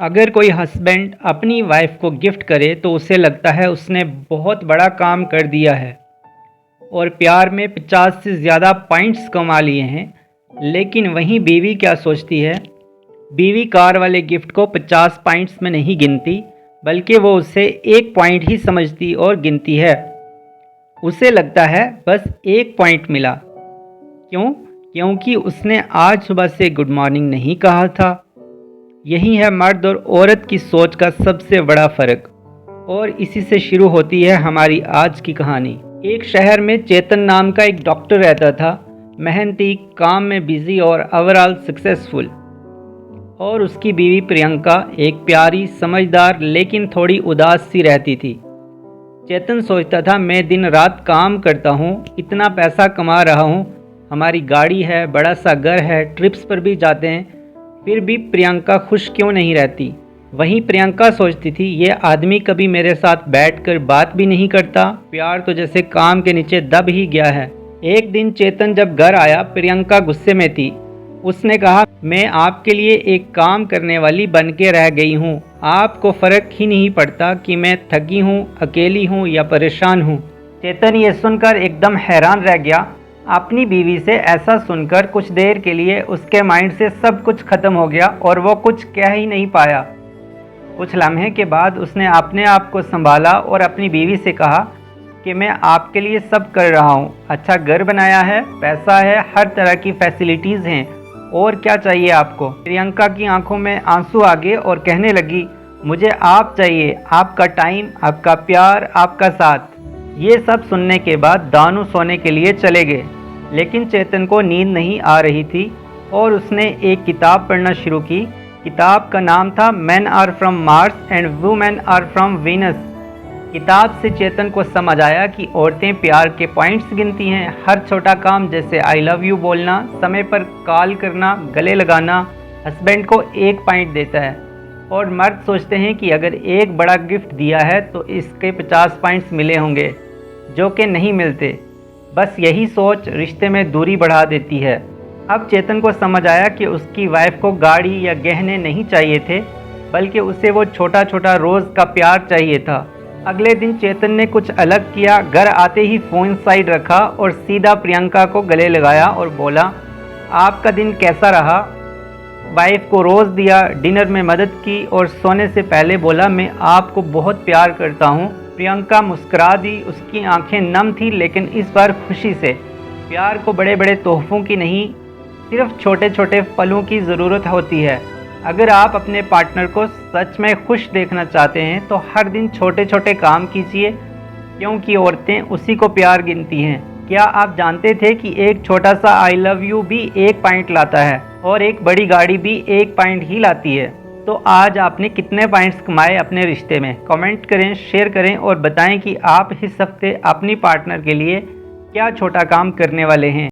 अगर कोई हस्बैंड अपनी वाइफ को गिफ्ट करे तो उसे लगता है उसने बहुत बड़ा काम कर दिया है और प्यार में 50 से ज़्यादा पॉइंट्स कमा लिए हैं। लेकिन वहीं बीवी क्या सोचती है? बीवी कार वाले गिफ्ट को 50 पॉइंट्स में नहीं गिनती, बल्कि वो उसे एक पॉइंट ही समझती और गिनती है। उसे लगता है बस एक पॉइंट मिला। क्यों? क्योंकि उसने आज सुबह से गुड मॉर्निंग नहीं कहा था। यही है मर्द और औरत की सोच का सबसे बड़ा फ़र्क, और इसी से शुरू होती है हमारी आज की कहानी। एक शहर में चेतन नाम का एक डॉक्टर रहता था, मेहनती, काम में बिजी और ओवरऑल सक्सेसफुल। और उसकी बीवी प्रियंका एक प्यारी, समझदार लेकिन थोड़ी उदास सी रहती थी। चेतन सोचता था, मैं दिन रात काम करता हूँ, इतना पैसा कमा रहा हूँ, हमारी गाड़ी है, बड़ा सा घर है, ट्रिप्स पर भी जाते हैं, फिर भी प्रियंका खुश क्यों नहीं रहती। वहीं प्रियंका सोचती थी, ये आदमी कभी मेरे साथ बैठकर बात भी नहीं करता, प्यार तो जैसे काम के नीचे दब ही गया है। एक दिन चेतन जब घर आया, प्रियंका गुस्से में थी। उसने कहा, मैं आपके लिए एक काम करने वाली बन के रह गई हूँ, आपको फ़र्क ही नहीं पड़ता कि मैं थकी हूँ, अकेली हूँ या परेशान हूँ। चेतन ये सुनकर एकदम हैरान रह गया। अपनी बीवी से ऐसा सुनकर कुछ देर के लिए उसके माइंड से सब कुछ ख़त्म हो गया और वो कुछ कह ही नहीं पाया। कुछ लम्हे के बाद उसने अपने आप को संभाला और अपनी बीवी से कहा कि मैं आपके लिए सब कर रहा हूँ, अच्छा घर बनाया है, पैसा है, हर तरह की फैसिलिटीज़ हैं, और क्या चाहिए आपको। प्रियंका की आंखों में आंसू आ गए और कहने लगी, मुझे आप चाहिए, आपका टाइम, आपका प्यार, आपका साथ। ये सब सुनने के बाद दानू सोने के लिए चले गए। लेकिन चेतन को नींद नहीं आ रही थी और उसने एक किताब पढ़ना शुरू की। किताब का नाम था men are from Mars and women are from Venus. किताब से चेतन को समझ आया कि औरतें प्यार के पॉइंट्स गिनती हैं। हर छोटा काम जैसे आई लव यू बोलना, समय पर कॉल करना, गले लगाना, हस्बैंड को एक पॉइंट देता है। और मर्द सोचते हैं कि अगर एक बड़ा गिफ्ट दिया है तो इसके 50 पॉइंट्स मिले होंगे, जो कि नहीं मिलते। बस यही सोच रिश्ते में दूरी बढ़ा देती है। अब चेतन को समझ आया कि उसकी वाइफ को गाड़ी या गहने नहीं चाहिए थे, बल्कि उसे वो छोटा छोटा रोज़ का प्यार चाहिए था। अगले दिन चेतन ने कुछ अलग किया। घर आते ही फ़ोन साइड रखा और सीधा प्रियंका को गले लगाया और बोला, आपका दिन कैसा रहा। वाइफ को रोज़ दिया, डिनर में मदद की और सोने से पहले बोला, मैं आपको बहुत प्यार करता हूँ। प्रियंका मुस्कुरा दी, उसकी आंखें नम थी, लेकिन इस बार खुशी से। प्यार को बड़े बड़े तोहफों की नहीं, सिर्फ छोटे छोटे पलों की ज़रूरत होती है। अगर आप अपने पार्टनर को सच में खुश देखना चाहते हैं तो हर दिन छोटे छोटे काम कीजिए, क्योंकि औरतें उसी को प्यार गिनती हैं। क्या आप जानते थे कि एक छोटा सा आई लव यू भी एक पॉइंट लाता है और एक बड़ी गाड़ी भी एक पॉइंट ही लाती है। तो आज आपने कितने पॉइंट्स कमाए अपने रिश्ते में? कमेंट करें, शेयर करें और बताएं कि आप इस हफ्ते अपनी पार्टनर के लिए क्या छोटा काम करने वाले हैं।